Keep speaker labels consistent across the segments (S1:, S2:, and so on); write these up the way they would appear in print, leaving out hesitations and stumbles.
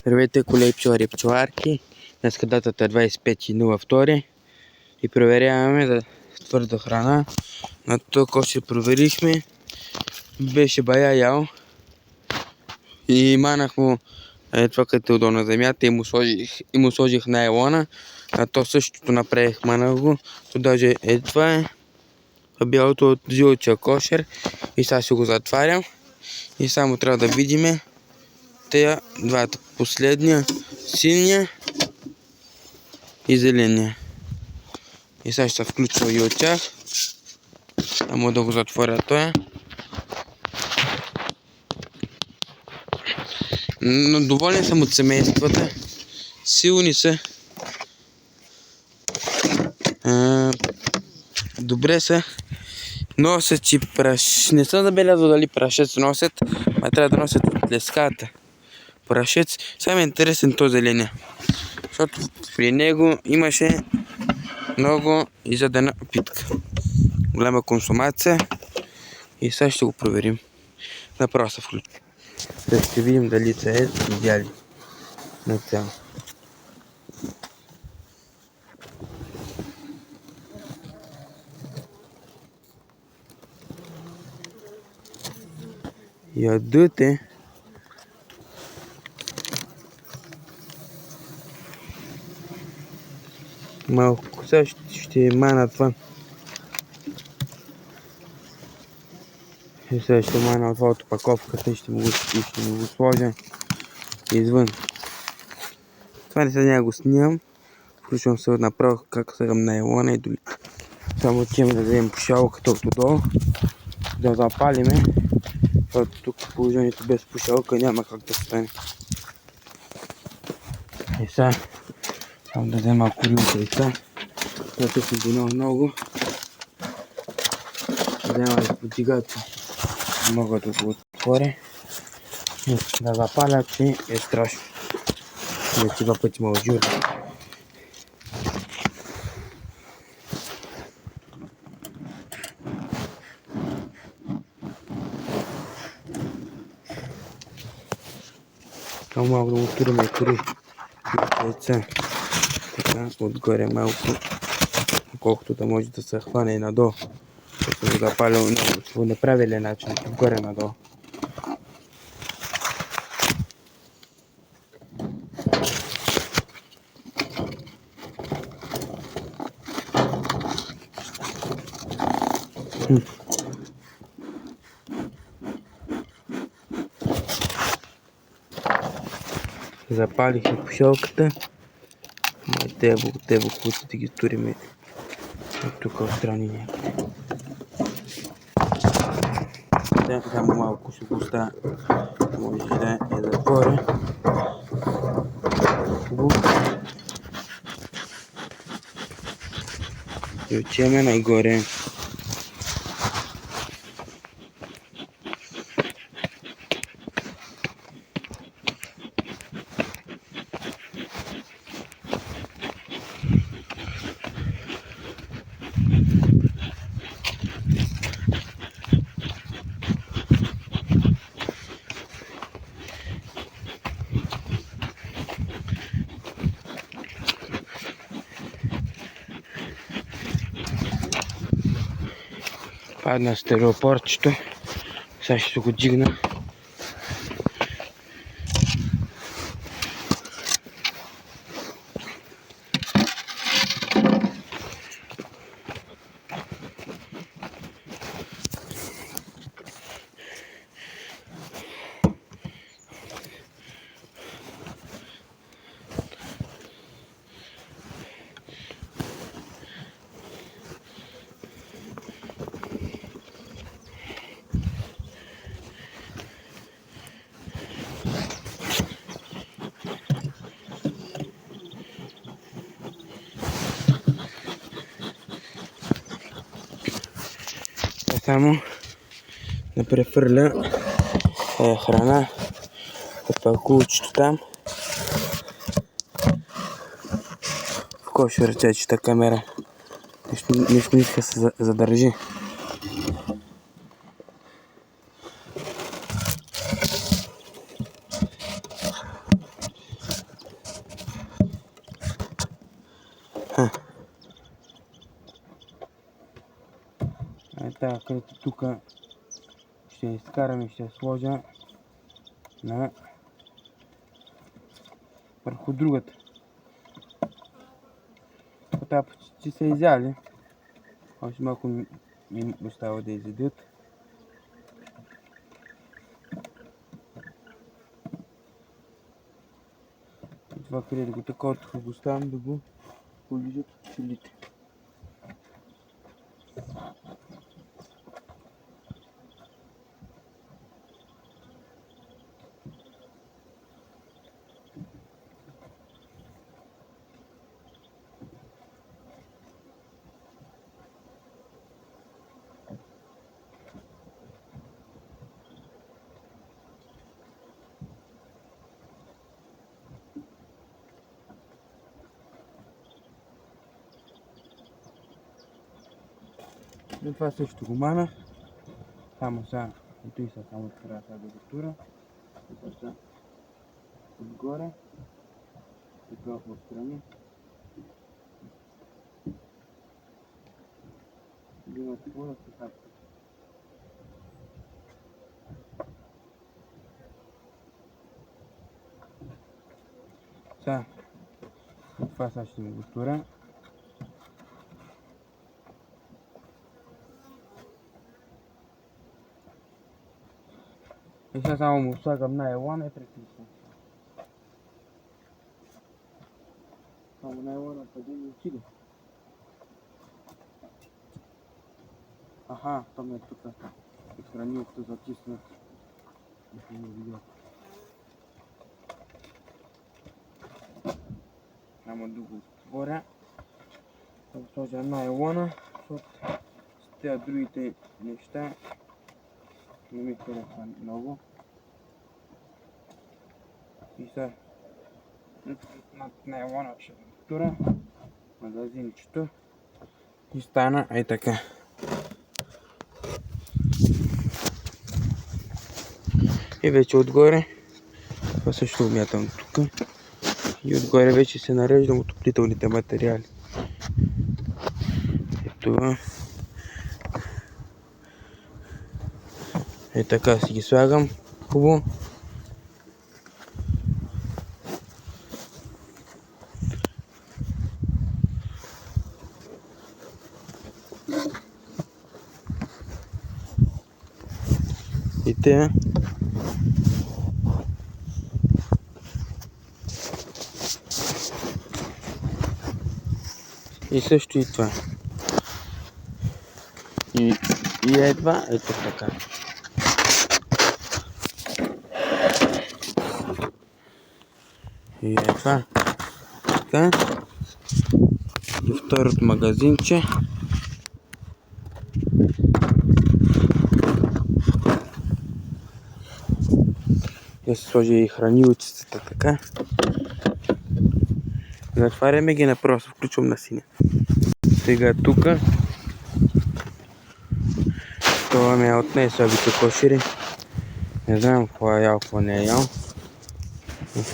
S1: Здравейте, колеги пчелари и пчеларки. Днес датата е 25.02 и проверяваме за твърда храна. На този кошер проверихме. Беше бая ял. И манах му това като е удол на земята и му сложих найлона. А то същото направих, манах го. То даже това е бялото от жълчия кошер. И сега ще го затварям. И само трябва да видим тея двата последния, синия и зеления. И сега ще се включва и от тях. Само да го затворя това. Но доволен съм от семействата. Силни са. Добре са. Носят и праш. Не съм забелязал дали прашец носят, а трябва да носят от леската. Прашец. Сега ми е интересен този зеления. Защото при него имаше много изядена питка. Голяма консумация. И сега ще го проверим. Направо се включи. Сега ще видим дали се е идеали на цяло. Ядът е. Малко сега ще мана това. И сега ще мана това от опаковката и ще му го сложа извън. Това не сега няма го снимам. Включвам се направо как слагам найлона и доли. Само отиваме да вземем пушалката от отдолу. Да запалиме. Защото тук положението без пушалка няма как да стане. И сега само да взема курилка и сега. Това съм донал много. Взема изподигател. Мога да го отворя. И да запаля, че е страшно. Вече два пъти ме отжури. Само малко да му турим и кори. Така, отгоре малко. Колкото да може да се хване и надолу. Да се го запаля по неправилен начин. Отгоре надолу. Запалих и пушалката. Те буквите да ги туриме от тук отстрани някъде. Само малко ще го оставя. Може да е затворя. И отиваме нагоре. Падна стереопорчето. Сега ще го дигна. Само да префърля храна от пакулчето там. В кошер ръчечета камера. Нещо не иска се задържи. Така, където тук ще изкарам и ще сложа на върху другата. Това почти са изяли. Още малко им остава да изядат. И това къде да го такова го оставям да го полижат от пчелите. И това също го манах. Само сега, ето и сега само трябва да го тура. И сега отгоре. Така отстрани. Да има какво да се хапва. Сега, това сега ще го тура. И сега само му слагам на елана и прекъсвам. Само на елана къде ми отиде. Аха, там е тук. Хранилката затиснат. Не видях. Само да го отворя. Да го сложа на елана, защото с тези другите неща не ми харесва много. И сега над елана ще го тура магазинчето и стана ей така. И вече отгоре, това също умятам тук. И отгоре вече се нареждам отоплителните материали. Ето. Е така си ги слагам хубаво. И те. И също и това. И едва, ето така. И едва. Така. И второто магазинче. Да се сложи и хранилчицата така. Затваряме ги, направо се включвам на синя. Сега тука. Това ми е отнесе обича кошери. Не знам какво е ял, какво не е ял.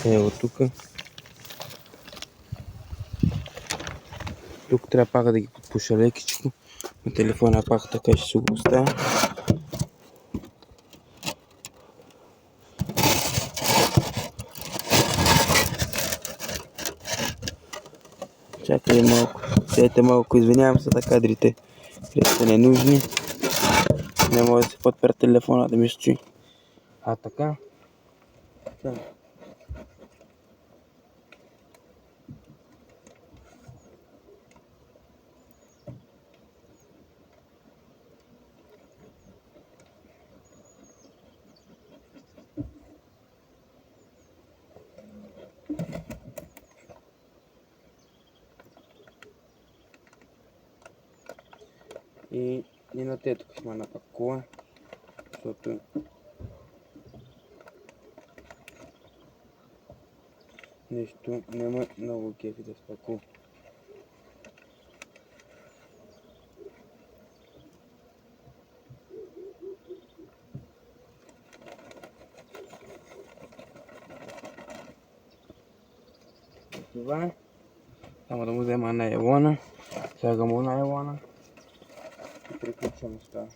S1: Е от тука. Тук трябва пак да ги подпуша лекичко. На телефона пак така ще се го оставя. Чакай малко. Дайте малко, извинявам се за кадрите. Където са ненужни. Не може да се подпира телефона да ми се чуи. А така. И на те тук ще ме напакува, защото нещо няма много кефи да спакува. Това Само да му взема найлона. Слагам му найлона. И приключвам с това.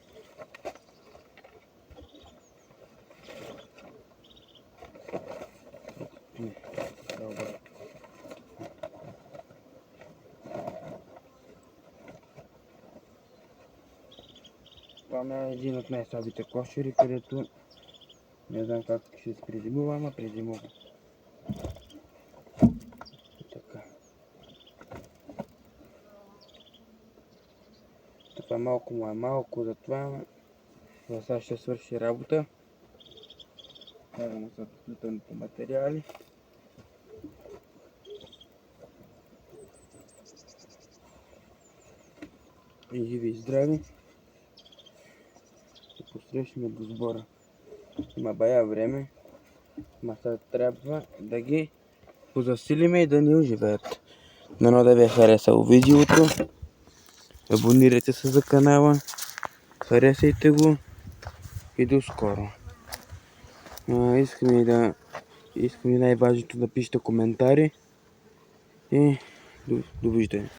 S1: Това е един от най-слабите кошери, където не знам как ще се презимува, ама презимува. Така. Това малко му е малко, затова сега ще свърши работа. Слагам му съответните материали. И живи и здрави. Ще посрещаме до сбора. Има бая време. Ма сега трябва да ги позасилиме и да ни оживеят. Дано да ви е харесало видеото. Абонирайте се за канала. Харесайте го. И до скоро. Искам и най-важното да пишете коментари. И довиждане.